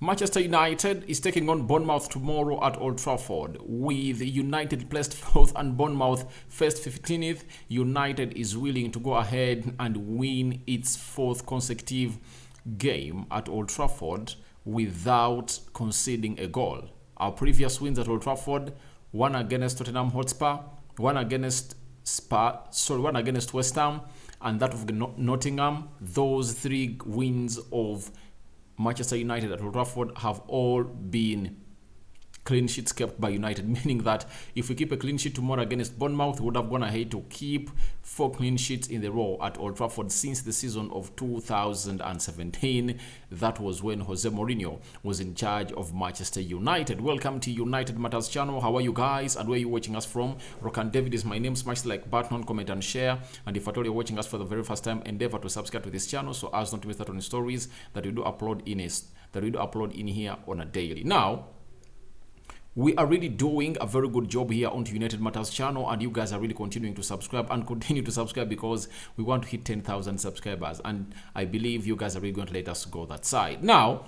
Manchester United is taking on Bournemouth tomorrow at Old Trafford. With United placed 4th and Bournemouth first 15th, United is willing to go ahead and win its 4th consecutive game at Old Trafford without conceding a goal. Our previous wins at Old Trafford, one against Tottenham Hotspur, one against West Ham, and that of Nottingham. Those 3 wins of Manchester United at Old Trafford have all been clean sheets kept by United, meaning that if we keep a clean sheet tomorrow against Bournemouth, we would have gone ahead to keep 4 clean sheets in the row at Old Trafford since the season of 2017. That was when Jose Mourinho was in charge of Manchester United. Welcome to United Matters channel. How are you guys and where are you watching us from? Rokan David is my name. Smash the like button, comment and share. And if at all you're watching us for the very first time, endeavor to subscribe to this channel so as not to miss out on stories that we do upload in here on a daily. Now, we are really doing a very good job here on United Matters channel, and you guys are really continuing to subscribe and continue to subscribe because we want to hit 10,000 subscribers, and I believe you guys are really going to let us go that side. Now,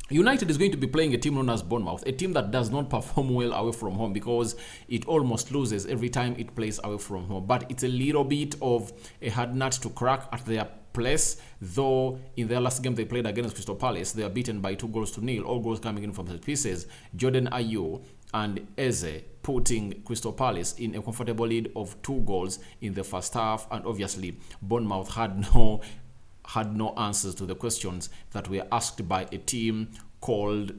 United is going to be playing a team known as Bournemouth, a team that does not perform well away from home because it almost loses every time it plays away from home. But it's a little bit of a hard nut to crack at their place, though in their last game they played against Crystal Palace, they are beaten by 2-0, all goals coming in from set pieces. Jordan Ayew and Eze putting Crystal Palace in a comfortable lead of 2 goals in the first half, and obviously Bournemouth had no answers to the questions that were asked by a team called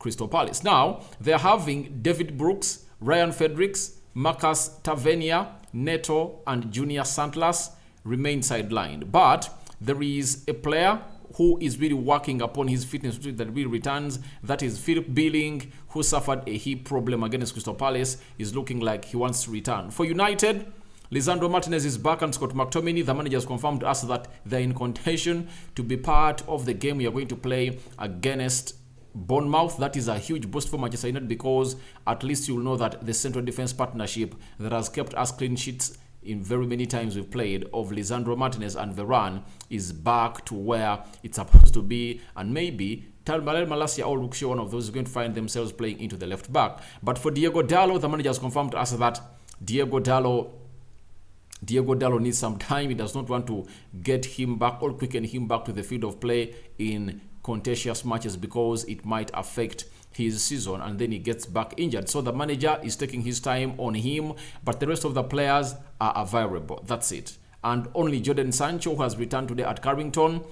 Crystal Palace. Now, they're having David Brooks, Ryan Fredericks, Marcus Tavernier, Neto, and Junior Santlas remain sidelined. But there is a player who is really working upon his fitness that really returns. That is Philip Billing, who suffered a hip problem against Crystal Palace. Is looking like he wants to return. For United, Rashford Martinez is back, and Scott McTominay, the manager, has confirmed to us that they're in contention to be part of the game we are going to play against Bournemouth. That is a huge boost for Manchester United because at least you'll know that the central defense partnership that has kept us clean sheets in very many times we've played of Lisandro Martinez and Varane is back to where it's supposed to be, and maybe Talmalel Malacia or Luke Shaw, one of those, is going to find themselves playing into the left back. But for Diego Dallo, the manager has confirmed to us that Diego Dallo needs some time. He does not want to get him back or quicken him back to the field of play in contentious matches because it might affect his season and then he gets back injured. So the manager is taking his time on him, but the rest of the players are available. That's it. And only Jadon Sancho, who has returned today at Carrington,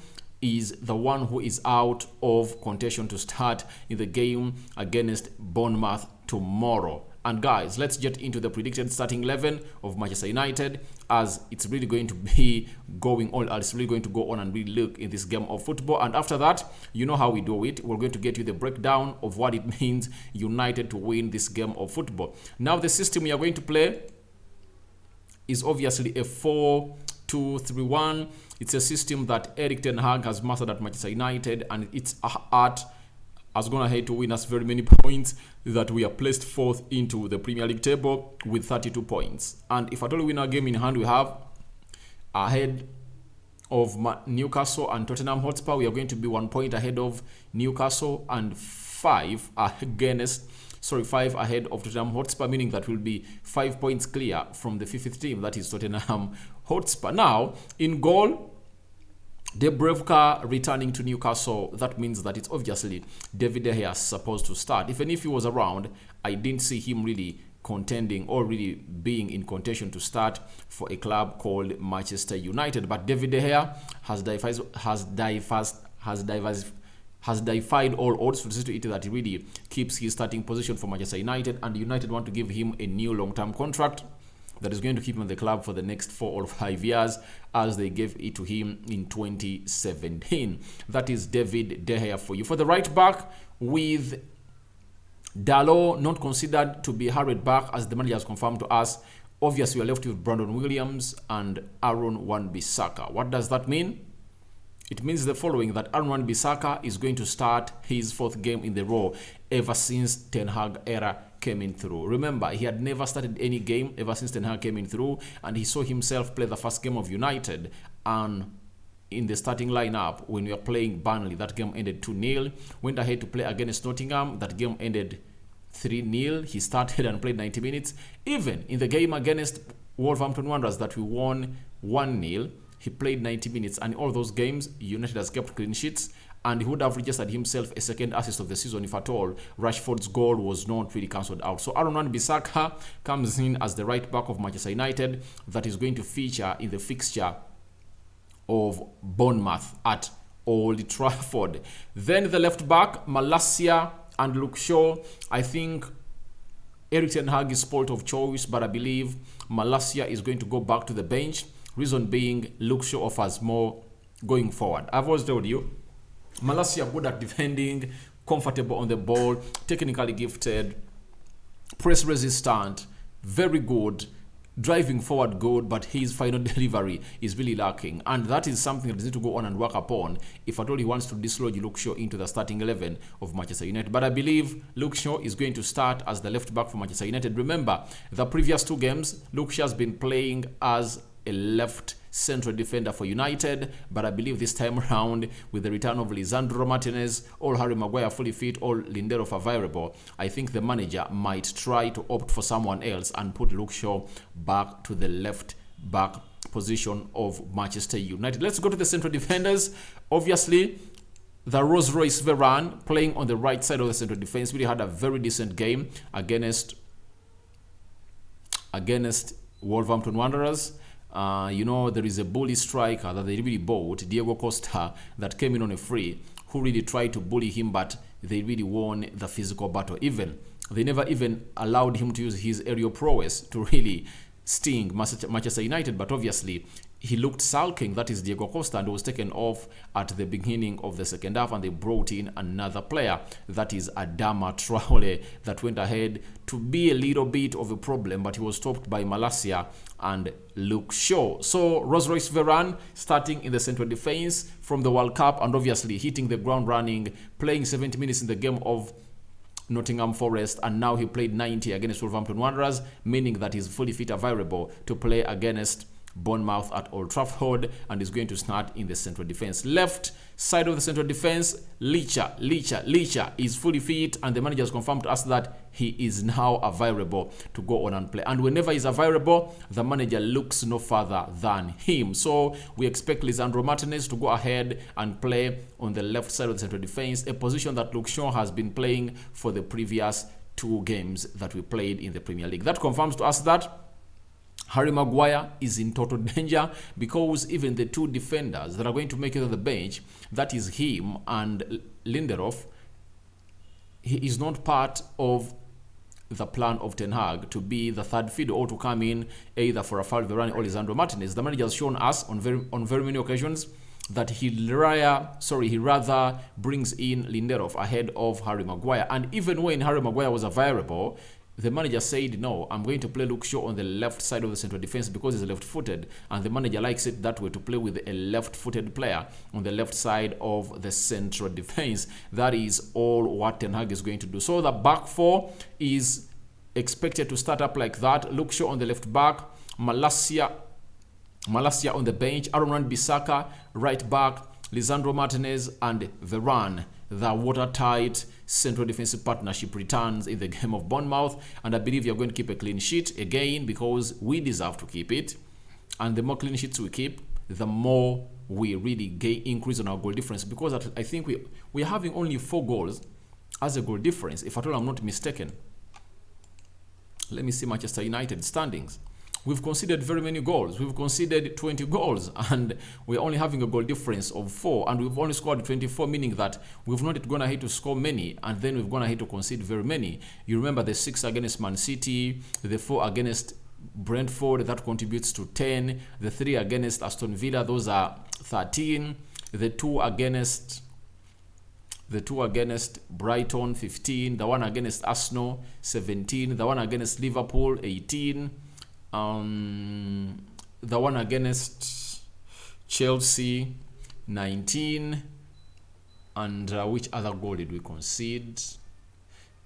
is the one who is out of contention to start in the game against Bournemouth tomorrow. And guys, let's get into the predicted starting 11 of Manchester United, as it's really going to be going on. It's really going to go on and really look in this game of football. And after that, you know how we do it. We're going to get you the breakdown of what it means United to win this game of football. Now, the system we are going to play is obviously a 4-2-3-1. It's a system that Erik ten Hag has mastered at Manchester United, and it's has gone ahead to win us very many points, that we are placed 4th into the Premier League table with 32 points. And if at all we win our game in hand, we have ahead of Newcastle and Tottenham Hotspur. We are going to be 1 point ahead of Newcastle and 5 ahead of Tottenham Hotspur, meaning that we'll be 5 points clear from the 5th team, that is Tottenham Hotspur. Now, in goal, Dubravka returning to Newcastle. That means that it's obviously David De Gea supposed to start. Even if he was around, I didn't see him really contending or really being in contention to start for a club called Manchester United. But David De Gea has defied all odds to see to it that he really keeps his starting position for Manchester United, and United want to give him a new long-term contract that is going to keep him in the club for the next 4 or 5 years, as they gave it to him in 2017. That is David De Gea for you. For the right back, with Dalot not considered to be hurried back, as the manager has confirmed to us, obviously we are left with Brandon Williams and Aaron Wan-Bissaka. What does that mean? It means the following, that Aaron Wan-Bissaka is going to start his 4th game in the row ever since Ten Hag era came in through. Remember, he had never started any game ever since Ten Hag came in through, and he saw himself play the first game of United, and in the starting lineup when we were playing Burnley. That game ended 2-0. Went ahead to play against Nottingham. That game ended 3-0. He started and played 90 minutes. Even in the game against Wolverhampton Wanderers that we won 1-0, he played 90 minutes. And in all those games, United has kept clean sheets. And he would have registered himself a second assist of the season if at all Rashford's goal was not really cancelled out. So Aaron Wan-Bissaka comes in as the right back of Manchester United that is going to feature in the fixture of Bournemouth at Old Trafford. Then the left back, Malacia and Luke Shaw. I think Erik ten Hag is sport of choice, but I believe Malacia is going to go back to the bench. Reason being, Luke Shaw offers more going forward. I've always told you, Malacia good at defending, comfortable on the ball, technically gifted, press resistant, very good, driving forward good, but his final delivery is really lacking. And that is something that he needs to go on and work upon if at all he wants to dislodge Luke Shaw into the starting 11 of Manchester United. But I believe Luke Shaw is going to start as the left back for Manchester United. Remember, the previous 2 games, Luke Shaw has been playing as a left central defender for United, but I believe this time around, with the return of Lisandro Martinez, all Harry Maguire fully fit, all Lindelof available, I think the manager might try to opt for someone else and put Luke Shaw back to the left back position of Manchester United. Let's go to the central defenders. Obviously, the Rolls-Royce Varane playing on the right side of the central defense really had a very decent game against Wolverhampton Wanderers. There is a bully striker that they really bought, Diego Costa, that came in on a free, who really tried to bully him, but they really won the physical battle. They never even allowed him to use his aerial prowess to really sting Manchester United, but obviously he looked sulking, that is Diego Costa, and was taken off at the beginning of the second half, and they brought in another player, that is Adama Traore, that went ahead to be a little bit of a problem, but he was stopped by Malacia and Luke Shaw. So Rolls-Royce Varane starting in the central defense from the World Cup, and obviously hitting the ground running, playing 70 minutes in the game of Nottingham Forest, and now he played 90 against Wolverhampton Wanderers, meaning that he's fully fit available to play against Bournemouth at Old Trafford, and is going to start in the central defense. Left side of the central defense, Licha is fully fit, and the manager has confirmed to us that he is now available to go on and play. And whenever he's available, the manager looks no further than him. So we expect Lisandro Martinez to go ahead and play on the left side of the central defense, a position that Luke Shaw has been playing for the previous 2 games that we played in the Premier League. That confirms to us that Harry Maguire is in total danger, because even the 2 defenders that are going to make it on the bench, that is him and Lindelof, he is not part of the plan of Ten Hag to be the third fiddle or to come in either for Rashford Varane or Lisandro Martinez. The manager has shown us on very many occasions that he rather brings in Lindelof ahead of Harry Maguire. And even when Harry Maguire was available, the manager said, no, I'm going to play Luke Shaw on the left side of the central defense because he's left-footed, and the manager likes it that way, to play with a left-footed player on the left side of the central defense. That is all what Ten Hag is going to do. So the back 4 is expected to start up like that. Luke Shaw on the left back, Malacia on the bench, Aaron Wan-Bissaka right back, Lisandro Martinez and Varane. The watertight central defensive partnership returns in the game of Bournemouth, and I believe you're going to keep a clean sheet again, because we deserve to keep it. And the more clean sheets we keep, the more we really increase on our goal difference, because I think we're having only 4 goals as a goal difference, if at all I'm not mistaken. Let me see Manchester United standings. We've conceded very many goals. We've conceded 20 goals, and we're only having a goal difference of 4, and we've only scored 24, meaning that we've not gone ahead to score many, and then we've gone ahead to concede very many. You remember the 6 against Man City, the 4 against Brentford, that contributes to 10, the 3 against Aston Villa, those are 13, the 2 against Brighton, 15, the 1 against Arsenal, 17, the 1 against Liverpool, 18, the 1 against Chelsea, 19, and which other goal did we concede?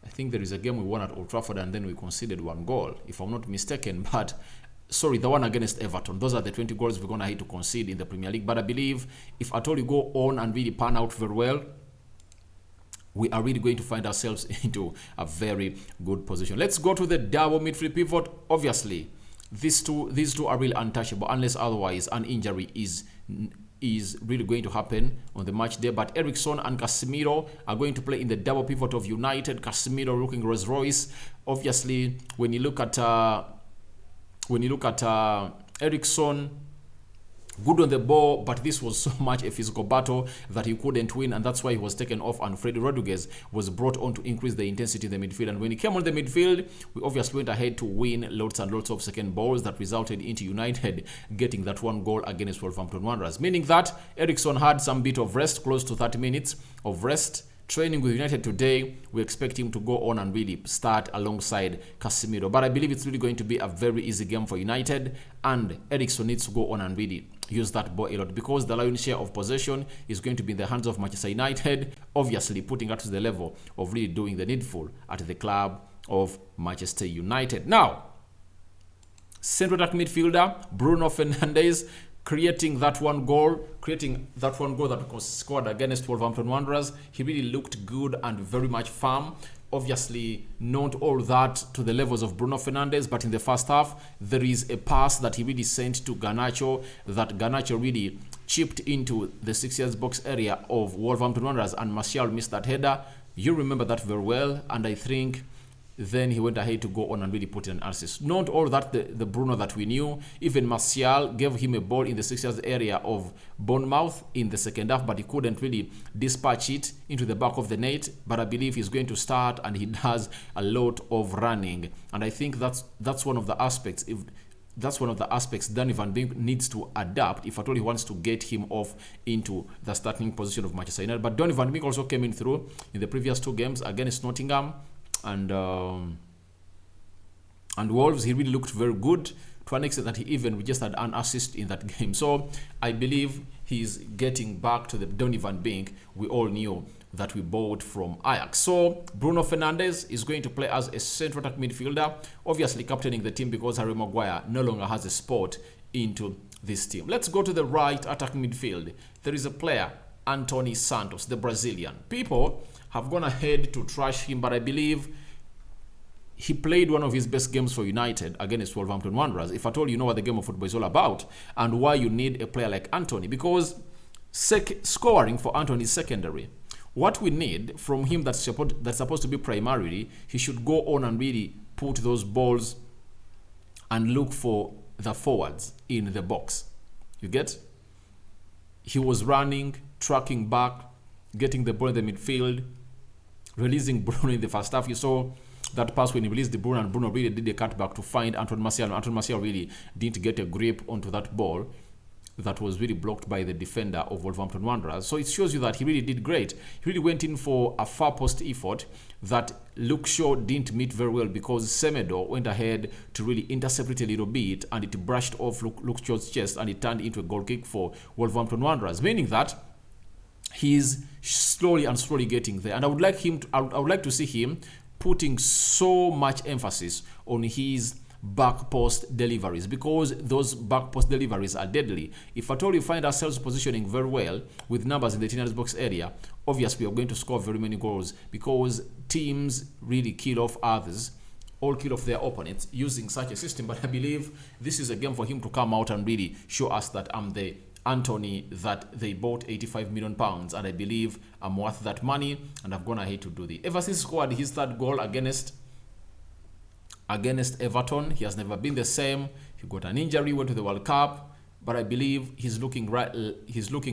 I think there is a game we won at Old Trafford and then we conceded 1 goal, if I'm not mistaken. But Sorry, the one against Everton. Those are the 20 goals we're going to have to concede in the Premier League. But I believe if at all you go on and really pan out very well, we are really going to find ourselves into a very good position. Let's go to the double midfield pivot. Obviously, these two are really untouchable unless otherwise an injury is really going to happen on the match day. But Eriksen and Casemiro are going to play in the double pivot of United. Casemiro looking Rolls Royce. Obviously, when you look at Eriksen, good on the ball, but this was so much a physical battle that he couldn't win, and that's why he was taken off, and Freddy Rodriguez was brought on to increase the intensity in the midfield. And when he came on the midfield, we obviously went ahead to win lots and lots of second balls that resulted into United getting that one goal against Wolverhampton Wanderers, meaning that Eriksen had some bit of rest, close to 30 minutes of rest. Training with United today, we expect him to go on and really start alongside Casemiro. But I believe it's really going to be a very easy game for United, and Eriksen needs to go on and really use that ball a lot, because the lion's share of possession is going to be in the hands of Manchester United, obviously putting us to the level of really doing the needful at the club of Manchester United. Now, central attack midfielder Bruno Fernandes creating that one goal that was scored against Wolverhampton Wanderers. He really looked good and very much firm. Obviously, not all that to the levels of Bruno Fernandes, but in the first half, there is a pass that he really sent to Garnacho, that Garnacho really chipped into the 6 yards box area of Wolverhampton Wanderers, and Martial missed that header. You remember that very well, and I think then he went ahead to go on and really put in an assist. Not all that the Bruno that we knew. Even Martial gave him a ball in the 6 yards area of Bournemouth in the second half, but he couldn't really dispatch it into the back of the net. But I believe he's going to start, and he does a lot of running. And I think that's one of the aspects. That's one of the aspects Danny Van Beek needs to adapt if at all he wants to get him off into the starting position of Manchester United. But Danny Van Beek also came in through in the previous 2 games against Nottingham and Wolves. He really looked very good to an extent that he even just had an assist in that game. So I believe he's getting back to the Donny van Beek we all knew that we bought from Ajax. So Bruno Fernandes is going to play as a central attack midfielder, obviously captaining the team because Harry Maguire no longer has a spot into this team. Let's go to the right attack midfield. There is a player, Anthony Santos, the Brazilian. People have gone ahead to trash him, but I believe he played one of his best games for United against Wolverhampton Wanderers. If at all you know what the game of football is all about and why you need a player like Anthony, because scoring for Anthony is secondary. What we need from him that's supposed to be primarily, he should go on and really put those balls and look for the forwards in the box. You get? He was running, tracking back, getting the ball in the midfield, releasing Bruno in the first half. You saw that pass when he released the Bruno, and Bruno really did a cutback to find Antoine Martial. Antoine Martial really didn't get a grip onto that ball that was really blocked by the defender of Wolverhampton Wanderers. So it shows you that he really did great. He really went in for a far post effort that Luke Shaw didn't meet very well, because Semedo went ahead to really intercept it a little bit, and it brushed off Luke Shaw's chest, and it turned into a goal kick for Wolverhampton Wanderers, meaning that he's slowly getting there. And I would like to see him putting so much emphasis on his back post deliveries, because those back post deliveries are deadly. If at all you find ourselves positioning very well with numbers in the 10 box area, obviously we are going to score very many goals, because teams really kill off others, or kill off their opponents using such a system. But I believe this is a game for him to come out and really show us that I'm the Anthony that they bought £85 million, and I believe I'm worth that money, and I've gone ahead to do the. Ever since he scored his third goal against Everton, he has never been the same. He got an injury, went to the World Cup, but I believe he's looking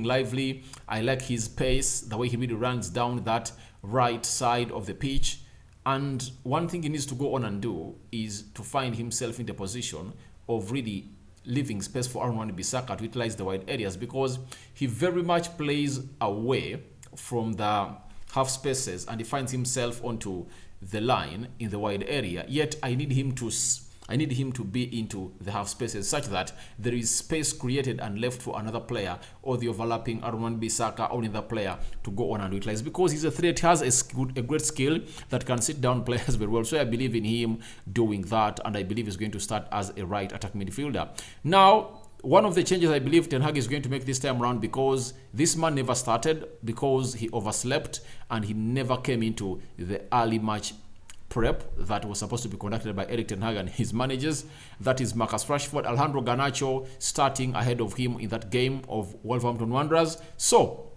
lively. I like his pace, the way he really runs down that right side of the pitch. And one thing he needs to go on and do is to find himself in the position of really leaving space for Aaron Wan-Bissaka to utilize the wide areas, because he very much plays away from the half spaces and he finds himself onto the line in the wide area. Yet I need him to I need him to be into the half spaces such that there is space created and left for another player or the overlapping Aaron Bissaka or another player to go on and utilize, because he's a threat, has a great skill that can sit down players very well. So I believe in him doing that, and I believe he's going to start as a right attack midfielder. Now, one of the changes I believe Ten Hag is going to make this time around, because this man never started because he overslept and he never came into the early match prep that was supposed to be conducted by Erik Ten Hag and his managers. That is Marcus Rashford, Alejandro Garnacho starting ahead of him in that game of Wolverhampton Wanderers. So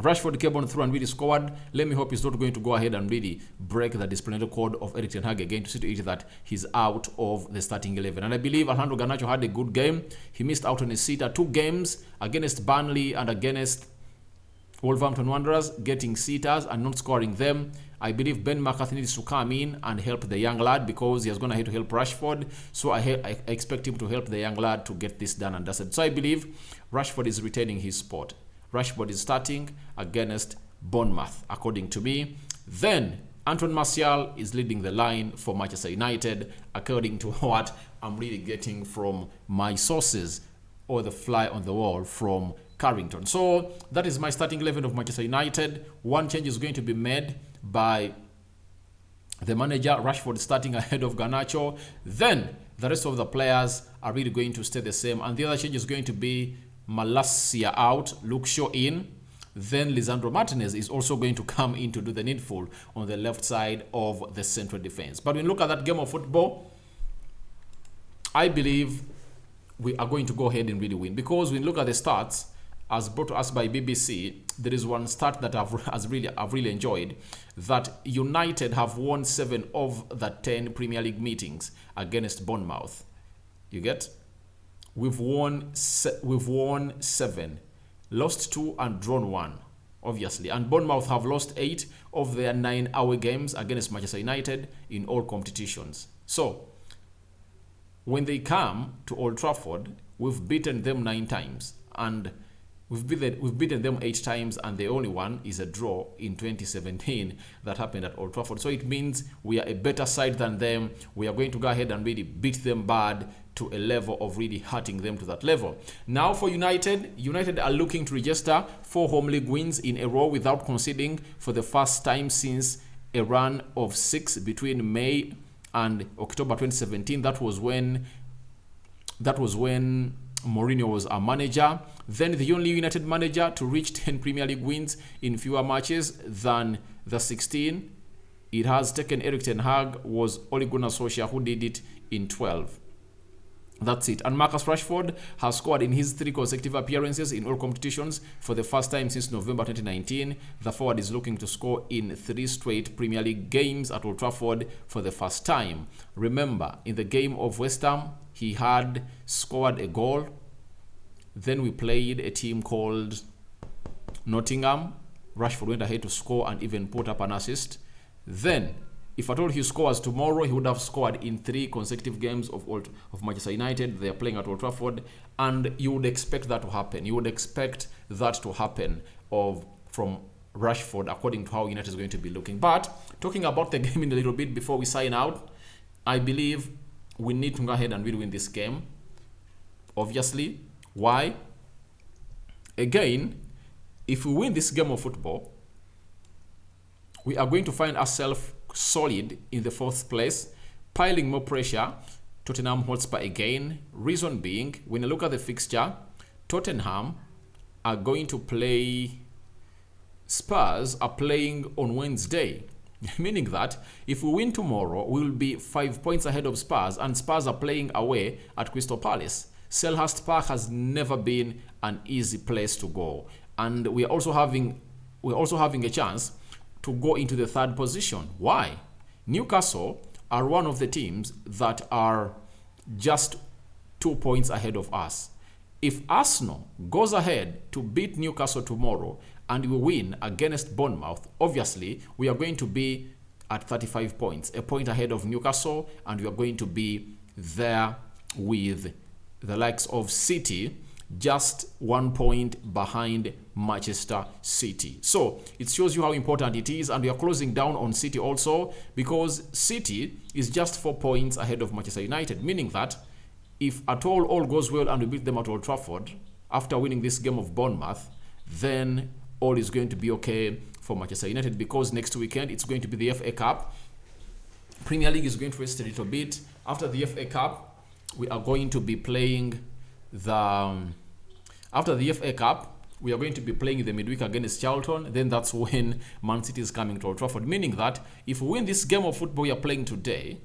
Rashford came on through and really scored. Let me hope he's not going to go ahead and really break the disciplinary code of Erik Ten Hag again to see to it that he's out of the starting 11. And I believe Alejandro Garnacho had a good game. He missed out on a sitter, 2 games against Burnley and against Wolverhampton Wanderers, getting sitters and not scoring them. I believe Ben McCarthy needs to come in and help the young lad, because he has gone ahead to help Rashford. So I expect him to help the young lad to get this done and dusted. So I believe Rashford is retaining his spot. Rashford is starting against Bournemouth, according to me. Then Anton Martial is leading the line for Manchester United, according to what I'm really getting from my sources, or the fly on the wall from Carrington. So that is my starting 11 of Manchester United. One change is going to be made by the manager, Rashford starting ahead of Garnacho. Then the rest of the players are really going to stay the same. And the other change is going to be Malacia out, Luke Shaw in. Then Lisandro Martinez is also going to come in to do the needful on the left side of the central defense. But when you look at that game of football, I believe we are going to go ahead and really win. Because when you look at the stats, as brought to us by BBC, there is one stat that I've really enjoyed, that United have won 7 of the 10 Premier League meetings against Bournemouth. You get? We've won 7, lost 2 and drawn 1, obviously. And Bournemouth have lost 8 of their 9 away games against Manchester United in all competitions. So when they come to Old Trafford, we've beaten them 9 times, and we've beaten them 8 times, and the only one is a draw in 2017 that happened at Old Trafford. So it means we are a better side than them. We are going to go ahead and really beat them bad to a level of really hurting them to that level. Now for United are looking to register 4 home league wins in a row without conceding for the first time since a run of 6 between May and October 2017. That was when Mourinho was a manager. Then the only United manager to reach 10 Premier League wins in fewer matches than the 16 it has taken Erik Ten Hag was Ole Gunnar Solskjaer, who did it in 12. That's it. And Marcus Rashford has scored in his 3 consecutive appearances in all competitions for the first time since November 2019. The forward is looking to score in 3 straight Premier League games at Old Trafford for the first time. Remember, in the game of West Ham, he had scored a goal. Then we played a team called Nottingham. Rashford went ahead to score and even put up an assist. Then, if at all he scores tomorrow, he would have scored in 3 consecutive games of Manchester United. They are playing at Old Trafford, and you would expect that to happen. You would expect that to happen from Rashford, according to how United is going to be looking. But talking about the game in a little bit before we sign out, I believe we need to go ahead and really win this game. Obviously, why? Again, if we win this game of football, we are going to find ourselves solid in the 4th place, piling more pressure. Tottenham Hotspur again. Reason being, when you look at the fixture, Tottenham are going to play, Spurs are playing on Wednesday. Meaning that if we win tomorrow, we will be 5 points ahead of Spurs, and Spurs are playing away at Crystal Palace. Selhurst Park has never been an easy place to go, and we're also having a chance to go into the 3rd position. Why? Newcastle are one of the teams that are just 2 points ahead of us. If Arsenal goes ahead to beat Newcastle tomorrow and we win against Bournemouth, obviously we are going to be at 35 points, a point ahead of Newcastle, and we are going to be there with the likes of City just 1 point behind Manchester City. So it shows you how important it is, and we are closing down on City also, because City is just 4 points ahead of Manchester United, meaning that if at all goes well and we beat them at Old Trafford after winning this game of Bournemouth, then all is going to be okay for Manchester United, because next weekend it's going to be the FA Cup. Premier League is going to rest a little bit. After the FA Cup, we are going to be playing after the FA Cup, we are going to be playing the midweek against Charlton. Then that's when Man City is coming to Old Trafford, meaning that if we win this game of football we are playing today,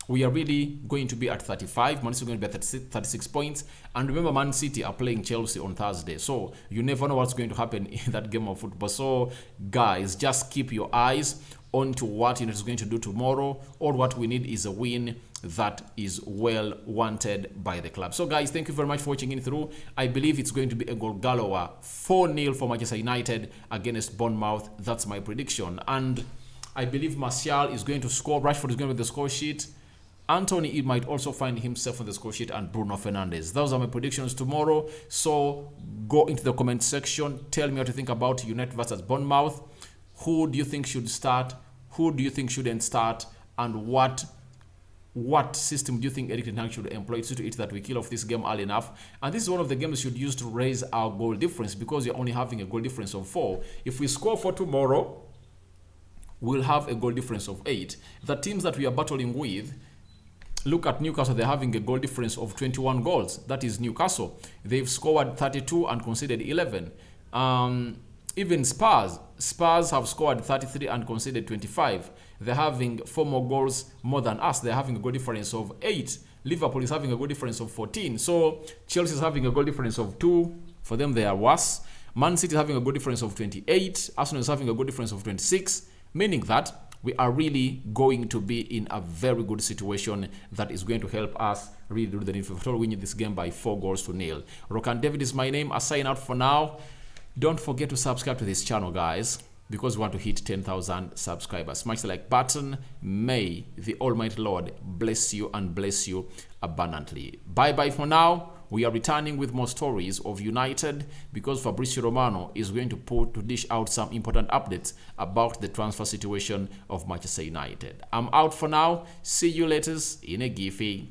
we are really going to be at 35. Man City is going to be at 36 points. And remember, Man City are playing Chelsea on Thursday. So you never know what's going to happen in that game of football. So guys, just keep your eyes onto what United is going to do tomorrow. All what we need is a win that is well wanted by the club. So guys, thank you very much for watching in through. I believe it's going to be a goal galore, 4-0 for Manchester United against Bournemouth. That's my prediction. And I believe Martial is going to score. Rashford is going to be the score sheet. Anthony might also find himself on the score sheet, and Bruno Fernandes. Those are my predictions tomorrow. So go into the comment section. Tell me what you think about United versus Bournemouth. Who do you think should start? Who do you think shouldn't start? And what system do you think Erik ten Hag should employ to it that we kill off this game early enough? And this is one of the games we should use to raise our goal difference, because you're only having a goal difference of 4. If we score 4 tomorrow, we'll have a goal difference of 8. The teams that we are battling with, look at Newcastle. They're having a goal difference of 21 goals. That is Newcastle. They've scored 32 and conceded 11. Even Spurs have scored 33 and conceded 25. They're having 4 more goals more than us. They're having a goal difference of 8. Liverpool is having a goal difference of 14. So Chelsea is having a goal difference of 2. For them, they are worse. Man City is having a goal difference of 28. Arsenal is having a goal difference of 26. Meaning that we are really going to be in a very good situation that is going to help us really do the needful, winning this game by 4-0. Rokan David is my name. I sign out for now. Don't forget to subscribe to this channel, guys, because we want to hit 10,000 subscribers. Smash the like button. May the Almighty Lord bless you and bless you abundantly. Bye-bye for now. We are returning with more stories of United, because Fabrizio Romano is going to dish out some important updates about the transfer situation of Manchester United. I'm out for now. See you later in a Giphy.